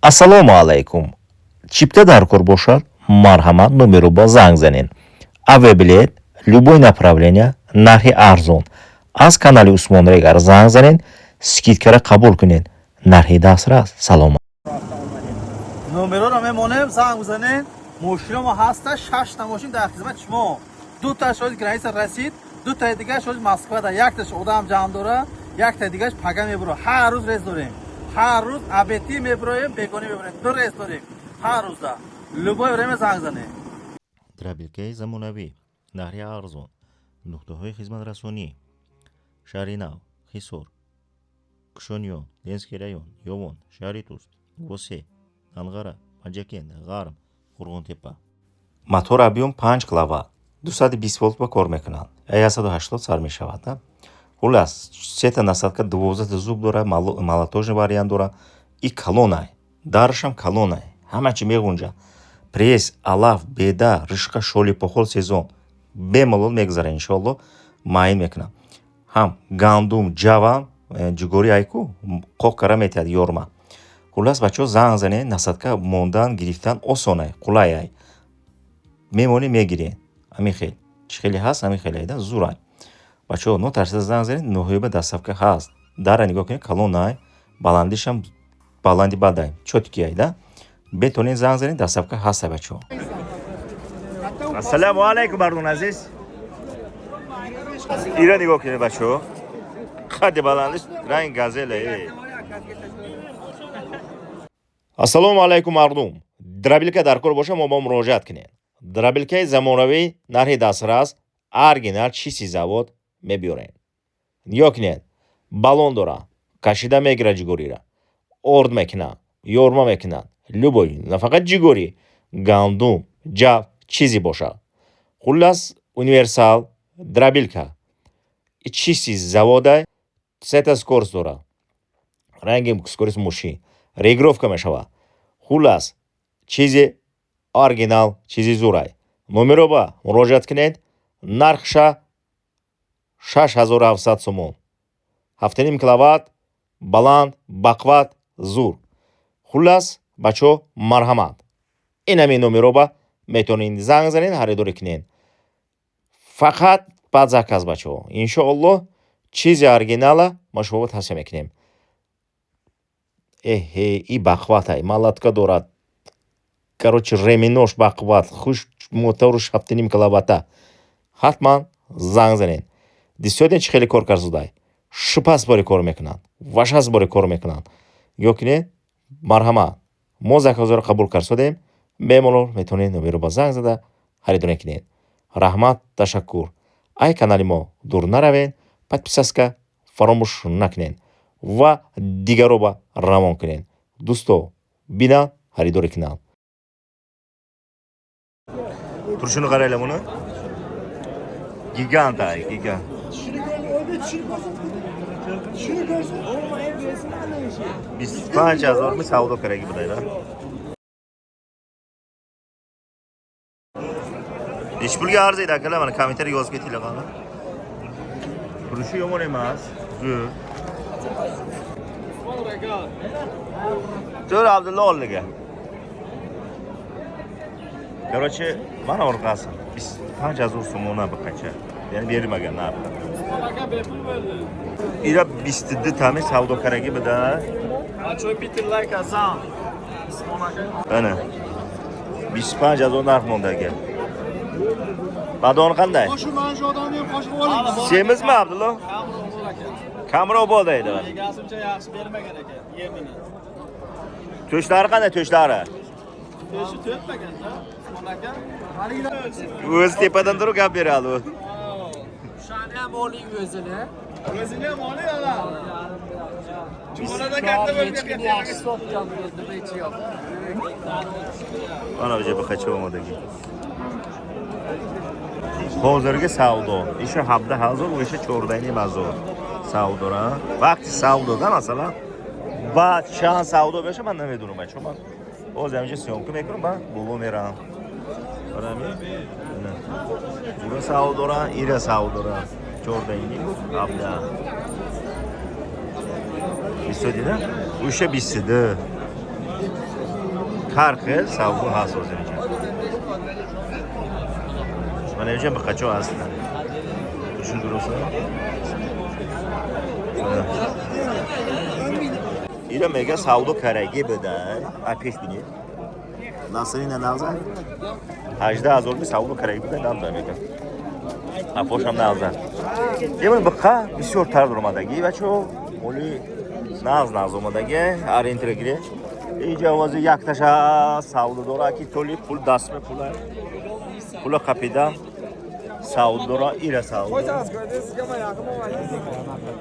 Ассалому алайкум. Чипта даркор бошад, марҳамат, номеро ба занг занед. Авиабилет, любой направление, нархи арзон. Аз канали Усмон Регар занг занед, скидкаро қабул кунед. Нархи дастрас. Салом. Номеро мемонем, занг бизанед. Мошина мо ҳаста, 6 та мошин дар хизмат шумо. 2 та шоид граница расид, 2 та дигар шоид Москва да, 1 таш одам ҷамъ дора, 1 та дигар пага мебуро. Ҳар рӯз рейс дорем. Ҳар рӯз абети мебуроем, бегони мебурем. 2 рейс дорем. ҳар рӯз да. Любой время занг занед. Драбилкаи замонавӣ, нархи арзон, нуқтаҳои хизматрасонӣ, шаҳри Нав, Хисор, Кушонён, Ленский район, Ёвон, шаҳри Туз, Восе, Анғара, Панҷакент, Ғарм, Қурғонтепа. Мотор объем 5 киловатт, 220 волт ба кор мекунад. 180 сар мешавад. Хулас, 3 та насадка 12 зуб дора, молотожный вариант дора. И колонай, даршам колонай. Ҳама чи мегунҷа. Пресс, алаф, беда, ришқа, шоли похол сезон. Бемалол мегзара иншалло. Маин мекунам. Ҳам гандум, ҷавам, ҷугори айку, қоқ кара метияд ёрма. Хулас бачо занг зане, насадка мондан, гирифтан осонай, қулай ай. Мемони мегирен. Ами хел. Чӣ хеле ҳаст, ами хеле айда зурай. Бачо но тарсида занг зане, ноҳоиба дастсафка ҳаст. Дара нигоҳ кунед, колонай, баландишам баланди бадай. Чотки айда. Бетонен занг зане, дастсафка ҳаст бачо. Ассалому алайкум мардум азиз. Ира нигоҳ кунед бачо. Қадди баландиш ранг газеле. Ассалому алайкум мардум. Драбилка дар кор боша, мо ба муроҷиат кунед. Драбилкаи замонавӣ, нархи дастрас, оригинал чиси завод мебиёрем. Нигоҳ кунед, балон дора, кашида мегира ҷигурира, орд мекунад, ёрма мекунад, любой, на фақат ҷигури, гандум, ҷав, чизи бошад. Хуллас универсал драбилка. Чиси завода 3 та скорост дора. Ранги скорост мошин, регировка мешавад. Хуллас чизи оригинал, чизи зурай. Номеро ба муроҷиат кунед. Нархша 6700 сомон. 7,5 киловатт, баланд, бақват, зур. Хуллас бачо марҳамат. Ин ҳамин номеро ба метавонед занг занед, ҳаридорӣ кунед. Фақат баъд заказ бачо. Иншоалло чизи оригинала мо шумо тавсия мекунем. И бақват ай, малатка дорад. Короче, реминош бақват, хуш моторуш 7,5 киловатта. ҳатман занг занед. Дистёден чӣ хеле кор карзудай. Шупас бори кор мекунад. Вашас бори кор мекунад. Ё кине марҳамат. Мо заказоро қабул карсодем. Бемалол метавонед номеро ба занг зада ҳаридорӣ кунед. Раҳмат, ташаккур. Ай канали мо дур наравед. Подписаска фаромӯш накунед ва дигаро ба равон кунед. Дӯсто бинад, ҳаридорӣ кунад. Туршуну қарайламуна? Гигант ай, гигант. 25,000 ми савдо караги будайда. Иш пулга арз ида кала мана комментарий ёз кети лагана. Турши ёмон эмас. Зу. Тур Абдулло олига. Короче, ман орқасам 25,000 сомона бақача. Яъни бермаган на. Ира 22 тами савдо караги буда. Ачо Питер лайк азам. Ана. 25,000 нарх мондага. Бадон қандай? Хошу ман жодамем, хош болиңиz. Semizmi Abdullo? Kamroq bo'ldaydi. Gasimcha yaxshi bermagan ekan, yemini. To'shlari qanday to'shlari? To'shi to'tmaganda, Usmon aka. O'zi tepadan turib gap beradi u. Shani ham oling o'zini. O'zini ham oling ala. Chumolada katta bo'lib ketgan. Yaxshi sotgan nima ichiyap. Mana bu yerga qacha bo'lmadiki. Hozirgi savdo, isha 17,000, o'sha 14,000 savdo ra. Vaqti savdoda masalan, ba'd shan savdo bo'lsa men namidurum bacho. Men hozir ham syomka mekunam, men bulo meram. Qarami? Bura savdo ra, ira savdo ra. 14,000 qabla. Istedida? O'sha bisidi. har xil savdo has hozir ekan. Mana ekan bir qacho aslida. Tushundirsizmi? İra mega savdo karagi bida. Apeş bini. Nasrina navzan. 18000 bir savdo karagi bida navzan mega. Apoşam navzan. Yemin baqa bisyor tar durmadagi va cho oli naz omadagi arentragri. Ijovazi yaktasha savdo dora ki toli pul dasme pula. Pula kapida savdo dora ira savdo.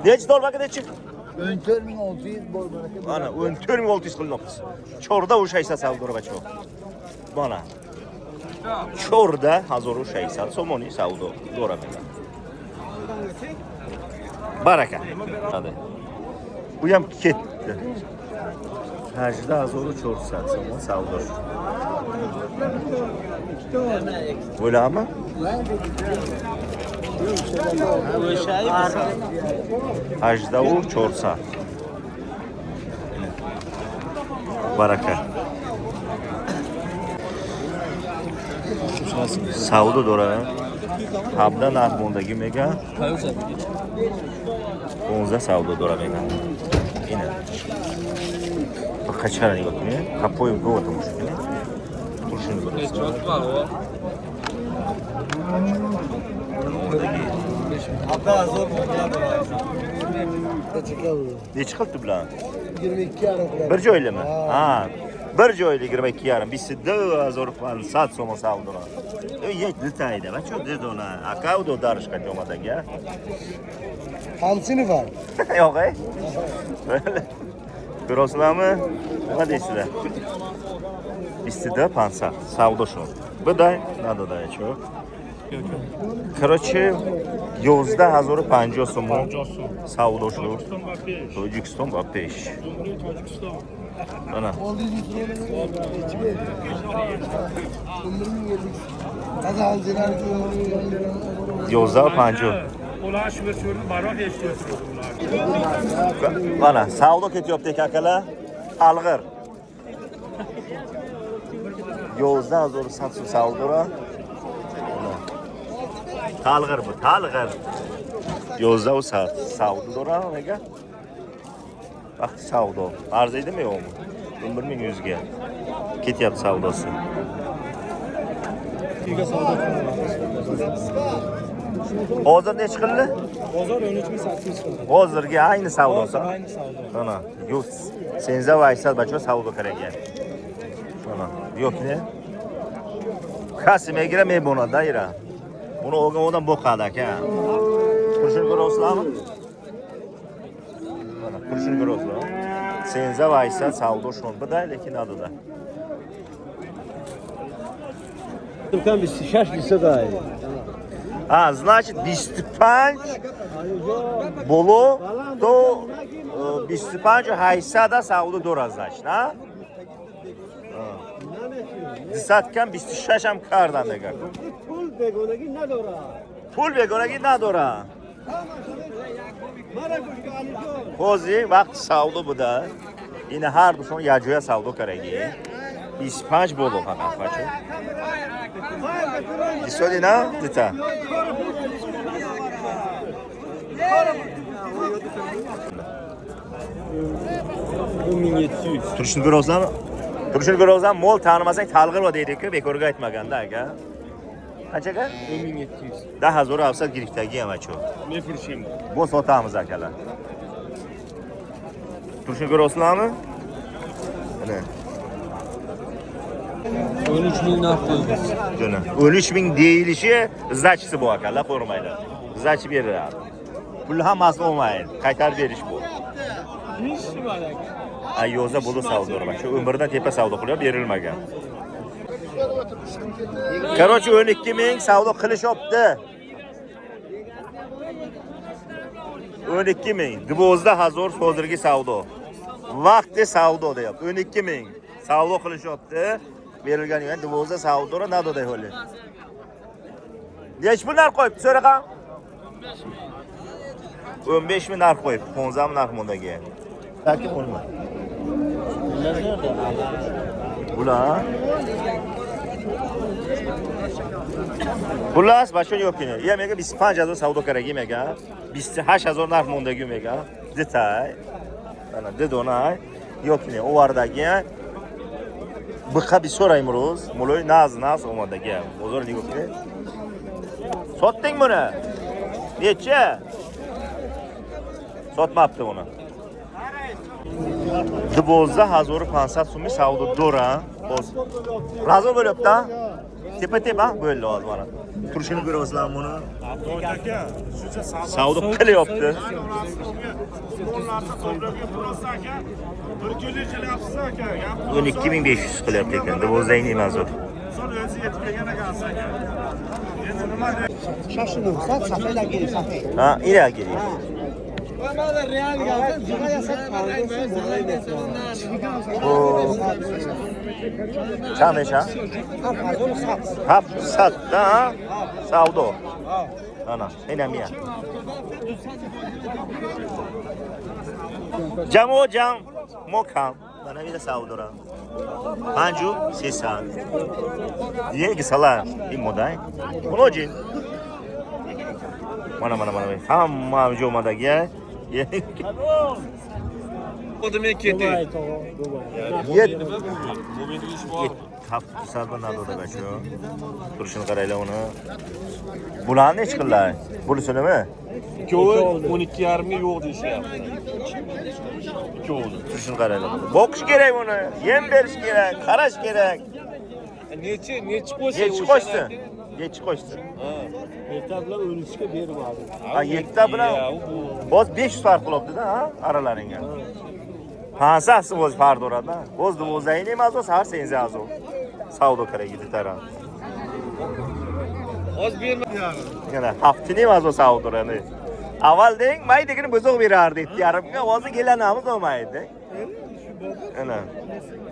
Nech dolmaga nech? 14600 bor bor. Ana 14600 qilmoqsiz. Chorda o'shaysa savdo bacho. Mana. Chorda 1600 somoni savdo dora bega. Baraka. Hadi. Bu ham ketdi. 18400 somon savdo. Bo'lami? Ajda u chorsa. Baraka. Savdo dora. Habda narxmondagi mega. 15 savdo dora mega. Ina. Qachqara nigah qiling. Qapoyib qo'ydim shuni. Turshini ko'rasan. Necha qilibdi bilan? 22,5 Bir joylimi? Ha. Bir joyli 22,5. Bisida 1500 so'm savdo. Yet detayda, va cho dedona. Akaudo darishqa jo'madaga. Hamsini var. Yo'q, ey. Ko'rasizlarmi? Nima deysizlar? Bisida 50 savdo shu. Biday, nadada cho. Короче, 11050 so'm savdo shu. Tojikiston va 5. Mana. Yozda 50. Mana, savdo ketyapti akalar. Alg'ir. 11100 savdo. Talg'ir bu, talg'ir. Yozda u savdo dora nega? Vaqt savdo. Arziydimi yo'qmi? 11100 ga ketyapti savdosi. Hozir nech qildi? Bozor 13800 qildi. Hozirgi ayni savdosi. Ayni savdo. Mana, yo'q. Senza vaysal bacho savdo kerak. Mana, yo'q ne? Kasimiga men bunada ira. Buni olgan odam boqadi aka. Turshini ko'rasizlarmi? Mana, turshini ko'rasizlar. Senza vaysal savdo shon biday, lekin adada. Turkan bir 6 lisa da. А, значит, 25 было, то 25 800 savdo dora, значит, да? Десяткам 26 ham kardan nega. Pul begonagi nadora. Pul begonagi nadora. Hozir vaqt savdo buda. Ina har dushon yajoya savdo keragi. 25 bo'ldi faqat, bacho. Isodina, dita. Turishni ko'rasizlarmi? Turishni ko'rasizlarmi? Mol tanimasang talg'ir va deydi-ku, bekorga aytmaganda aka. Qanchaga? 10700. 10000 girifdagi ham acho. Ne fırışım? Bu sotamiz akalar. Turishni ko'rasizlarmi? Mana 13.000 narx qo'yamiz. Jona. 13000 deyilishi zachisi bu akalar, qo'rmaylar. Zach beriladi. Pul hammasi olmaydi. Qaytarib berish bu. Ayyoza bo'di savdo bak. Shu umrdan tepa savdo qilib berilmagan. Короче, 12000 savdo qilishyapti. 12000, 12000 hozirgi savdo. Vaqti savdo deyapti. 12000 savdo qilishyapti. Berilgan yana 12 savdo nadoda holi. Nech pul narx qo'yibdi so'ragan? 15000 narx qo'yibdi. 15000 narx mondaga. Taki bo'lma. Bular. Xullas, başın yo'q kini. Yemaga 25,000 savdo kerak yemaga. 28,000 narx mondagi yemaga. Detay. Mana dedonay. Yo'q kini. Ovardagi. Biqa bir so'rayim ro'z. Muloy naz omadagi. Bozor yo'q kini. Sotding buni? Necha? Sotmabdi buni. 12,500 so'mlik savdo do'ra. Razı bo'lyapti. Tepa bo'ldi hozir mana. Turishini ko'ryapsizlar buni. Savdo qilyapti. Bu 2500 qilyapti ekan. 9 emas u. Şaşırdım. Safayla geliyor safay. Ha, ila geliyor. Bu Çameşa. Hap sat da savdo. Ana, enamiya. Cam mokam. Bana bir de savdora. Pancu sesan. Diye ki sala in moday. Bunu cin. Mana. Hamma jomada gel. Odamı keti. Yet. Hafta sarban nadoda kaçıyor. Turuşunu karayla onu. Bulan ne çıkırlar? Bulusunu mu? Çoğu 12,5'a yoğ deyişler. Çoğu. Turuşunu karayla. Bokuş gerek onu. Yem veriş gerek. Karaş gerek. Neçi koşsun? Geç koşsun. Mektepler önüske bir vardı. Ha yekta bilan boz 500 farq bo'libdi-da, ha, aralaringga. Hansasi boz farq uradi-da. Boz 9 emas, boz har 8 savdo kerak edi taraf. Az berma. Yana haftini emas o savdo uradi. Avval deng, may degini buzuq berardi, yarimga hozir kelanamiz olmaydi. Ana.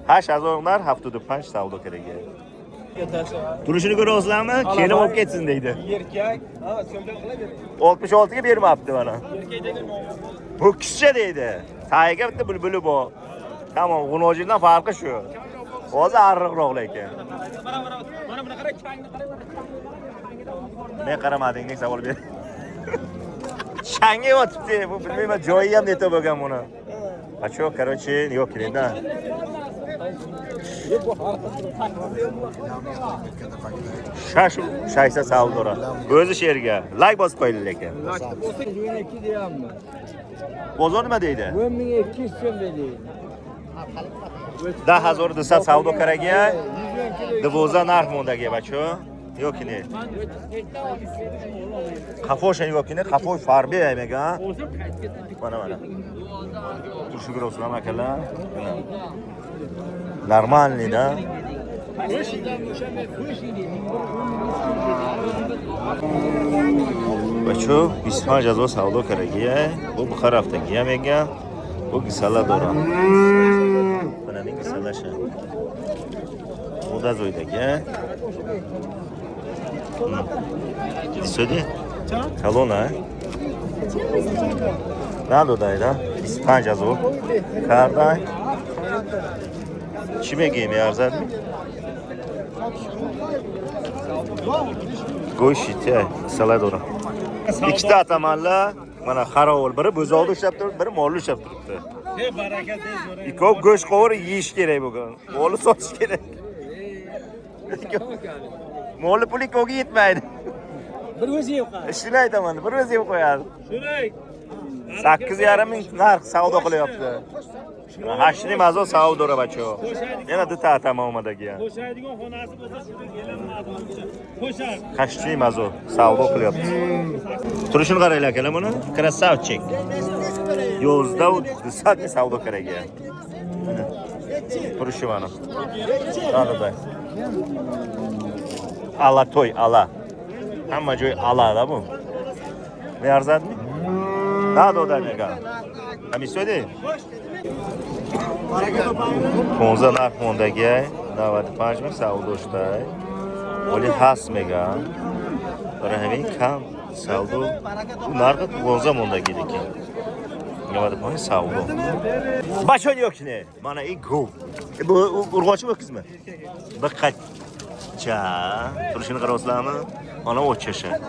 8000lar haftada 5 savdo kerak edi. Turishini ko'ryapsizlarmi? Kelib olib ketsin deydi. Erkek. Ha, so'mdan qilaver. 66 ga bermabdi mana. Bu kichcha deydi. Tayiga bitta bulbuli bor. Tamam, g'unojindan farqi shu. Hozir arriqroq lekin. Mana buni qara, changni qara. Men qaramading, deb savol ber. Changi o'tibdi. Bu bilmayman, joyi ham neto bo'lgan buni. Qacho, короче, yo'q kirenda. Shaysa savdora. O'zi sherga like bosib qo'yinglar lekin. Bozor nima deydi? 1200 so'm dedi. 10,000 desa savdo karaga. 12 narx mondagi bacho. Yo'q kini. Qafosha yo'q kini, qafosh farbi aymaga. Mana. Turishib ko'rasizlarmi akalar? Нормальный, да? Бачо, 25,000 savdo karagiya. Bu Buxar haftaga ham ekan. Bu gisala dora. Mana ning gisalasha. Oda zoydagi. Söyle. Salona. Nado dayda? 25,000. Karday. Kime giymeyi arzad mı? Go'y shiti, salad ora. Ikkita atamanla mana qarovul biri bo'zovda ushlab turibdi, biri molli ushlab turibdi. Baraka tez bo'ray. Ko'p go'sht qovur yeyish kerak bugun. Molli sotish kerak. Molli puli ko'ga yetmaydi. Bir o'zi yo'q. Shuni aytaman, bir o'zi yeb qo'yadi. Shunay. 8,5 ming narx savdo qilyapti. 8,000 savdo bacho. Yana bitta atamomadagi. Qo'shadigan xonasi bo'lsa shuni kelinadi. Qo'shar. 8,000 savdo qilyapti. Turishini qaranglar akalar buni. Krasavchik. Yozda desatni savdo kerak. Mana. Turishi mana. Qanday? Ala to'y, ala. Hamma joy ala bu. Ne arzadmi? Nada odamga. Amisodi? 15 narx mondagi 95 ming savdo shtay. Oli hasmega. Bara hamin kam savdo. Bu narx 15 mondagi ekan. Yavadı payı savdo. Başon yok ne? Bana ilk go. Bu urg'ochi mi kız mı? Bakkat. Ça. Turishini qarasizlarmi? Mana o'chasha.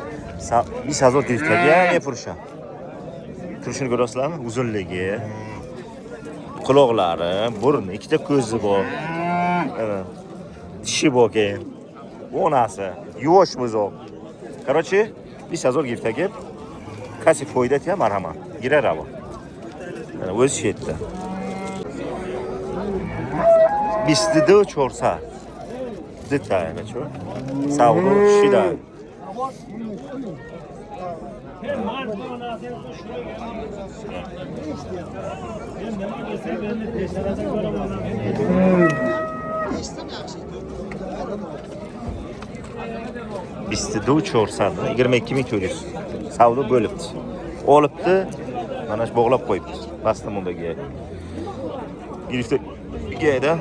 20,000 giriftaga ne purusha? Turishini ko'rasizlarmi? Uzunligi, quloqlari, burni, ikkita ko'zi bor. Evet. Dişi bor keyin. Onasi, yuvosh buzoq. Короче, 20,000 giriftaga kasi foydat ya marhamat. Girer avo. Yani o'z shetda. 24 Детально, что? Savdo shida. Bisti 22,400. Savdo bo'libdi. Olibdi. Mana shu bog'lab qo'yibdi. Bastım undagi. Girifta geyda.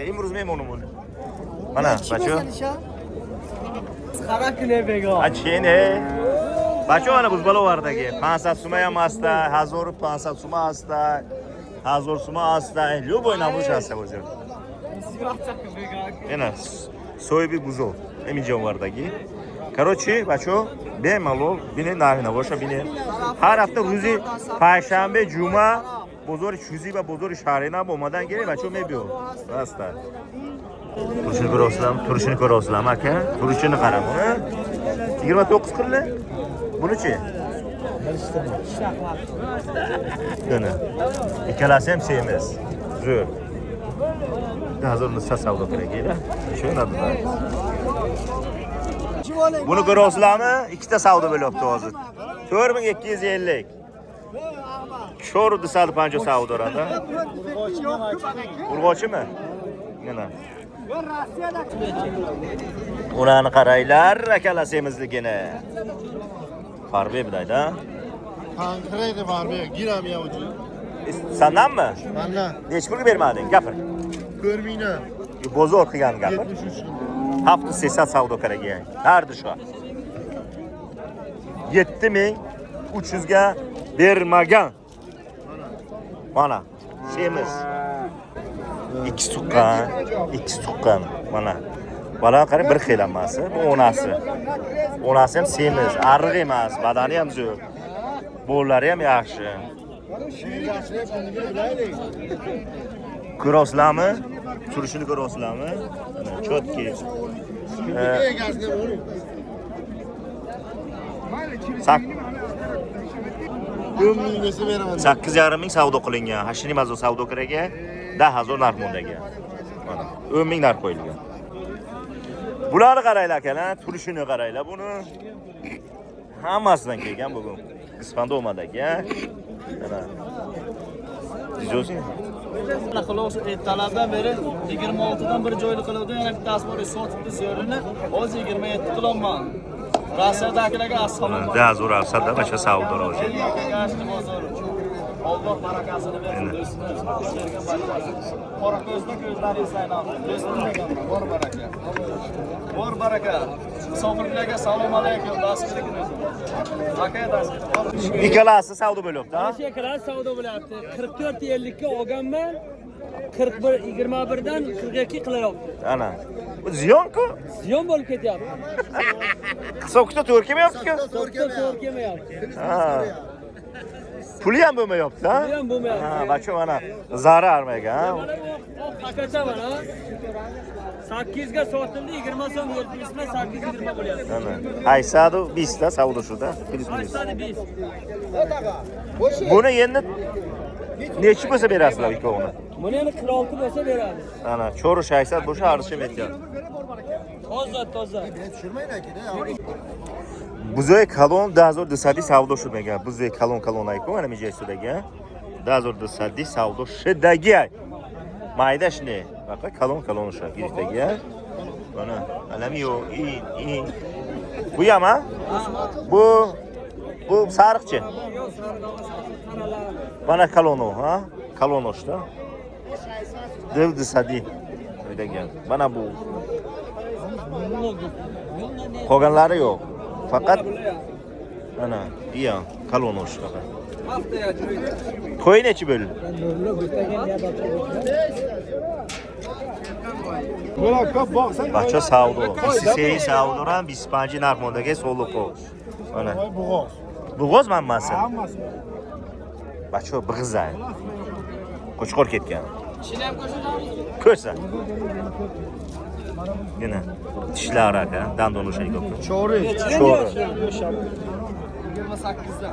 Imroz me'monimon. Mana, bacho. Qarakune bego. Achene. Bacho mana buzbalovardagi 500 so'm ham asta, 1500 so'm asta, 1000 so'm asta. Любой namush asta o'zi. Mana so'ybi buzo. Emijonvardagi. Короче, bacho, bemalol bini narx-navosh bini. Har hafta ro'zi payshanba, juma bozor Shuzi va bozor Sharinab omadan kelib bacho mebiyo. Rasta. Turishini ko'rasizlarmi aka? Turishini qarang uni. 29 qildi. Buni-chi? Mana. Ikkalasi ham semiz. Zo'r. Hazır nusxa savdo kerak edi. Shu narxda. Buni ko'rasizlarmi? Ikkita savdo bo'lyapti hozir. 4250. Sho'r desadi 5 savdorada. Urg'ochimi? Mana. Ularni qaranglar, akalasemizligini. Farbe bidayda. Konkret farbe, giram ya ucu. Sandanmi? Bana. Nech pulga bermading? Gapir. Ko'rmingni. Bozor qilgan gapir. 73 Hafta 80 savdo kerak. Nardi shu? 7300 ga bermagan. Mana, semiz. 2 tuqqan. Mana. Bala qarang bir xil emas, bu onasi. Onasi ham semiz, arriq emas, badani ham zo'r. Bo'llari ham yaxshi. Ko'rasizlarmi? Turishini ko'rasizlarmi? Mana chotki. Ko'mingni beraman. 8,5 ming savdo qilingan. Hashini mazo savdo kiraga 10,000 narx mondaga. Mana 10 ming narx qo'yilgan. Bularni qaranglar akalar, turishini qaranglar buni. Hammasidan kelgan bugun. Ispandomadagi, mana. Dijosin. Xolos ertalabdan beri 26 dan bir joyli qiluvdi, yana bittasi bor, sotibdi zo'rini. Hozir 27 qilaman. Rasadagilarga assalomu alaykum. Da zo'r afsada bacha savdo rozi. Alloh barakasini bersin do'stlar. Qora ko'zda ko'zlaringiz saylansin. Do'stim deganman, bor baraka. Bor baraka. Musofirlarga assalomu alaykum. Dasturligini. Aka Ikkalasi savdo bo'lyapti, ha? Shekalar savdo bo'lyapti. 44.50 ga olganman. 41 21 dan 42 qilyapti. Ana. Bu ziyonku? Ziyon bo'lib ketyapti. Hisobkitda to'g'ri kelmayapti-ku. To'g'ri kelmayapti. Ha. Puli ham bo'lmayapti, ha? Puli ham bo'lmayapti. Ha, bacho mana zarar armaga, ha? Pakacha mana. 8 ga sotildi, 20 so'm 70 dan 820 bo'lyapti. Ana. Aysadu 20 ta savdo shuda. Aysadu 20. Buni endi nechi bo'lsa berasizlar ikkovini? Buni endi 46 bo'lsa beradi. Ana, cho'rish aysad bo'sha arishim etgan. Toza. Buzoy kalon 10,200 savdo shudaga. Buzoy kalon aytib, mana mijay sudaga. 10,200 savdo shudaga. Mayda shuni. Baqa kalon shu giriftaga. Mana, alami yo'q. In. Bu ham ha? Bu sariqchi. Mana kalono, ha? Kalono shda. 9,200 degan. Mana bu. Qolganlari yo'q. Faqat Ana, iya, kalon olmuş baba. Haftaya joyda. Koy neçi bölü? Bahçe savdu. Sisi savdu ran 25 narxmondagi so'liqo. Ana. Bo'g'oz. Bo'g'oz manmasi. Hammasi. Bahçe big'izay. Qo'chqor ketgan. Chinam ko'rsatamiz. Ko'rsa. Yana tishlari aka, dandon o'sha ko'p. Chori. Sho'ri. 28'da.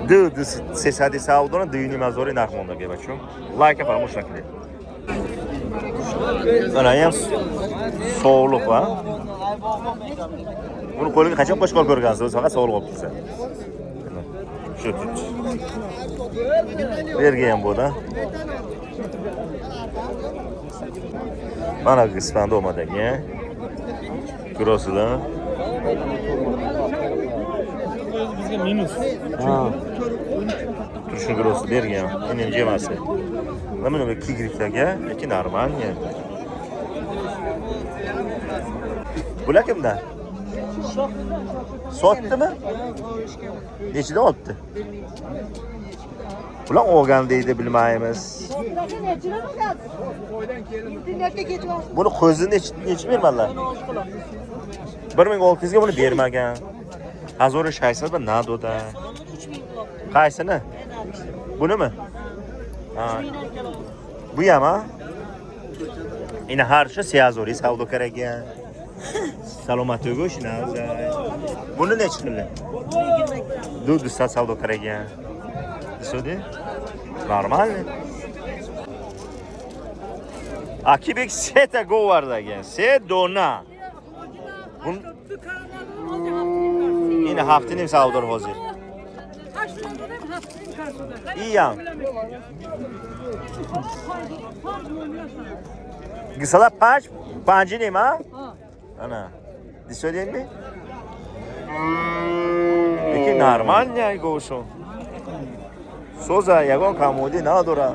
Dı sesadi savdona düğünü mazori narxmondagi bahçe. Like yaparım o şekilde. Ana ham so'liq va buni qo'liga qachon qo'shqor ko'rgansiz? Faqat so'liq olib kelsa. Shu tut. Bergan bu-da. Mana qismanda olmadagi. Grossida. Bizga minus. Ha. Turşun grossu bergan. Endi jemasi. Mana bu kigriklarga, lekin normal ya. Bular kimda? Sotdimi? Nechida olibdi? Bular olgan deydi bilmaymiz. Buni qo'zini nechi bermanlar? 1600 ga buni bermagan. Azori shaysa bir nadoda. Qaysini? Bunimi? Ha. Bu ham ha? Ina harcha siyazori savdo karagan. Salomat go'sh nazay. Buni nechi qildi? Dudu savdo karagan. Sodi? Normal. Akibek seta govardagan. Se dona. Bun ina haftaning savdo hozir. İyiyim. Gısala panci neyim ha? Ana. Disöyleyeyim mi? Peki normal ne goşun? Soza yagon kamodi nadora.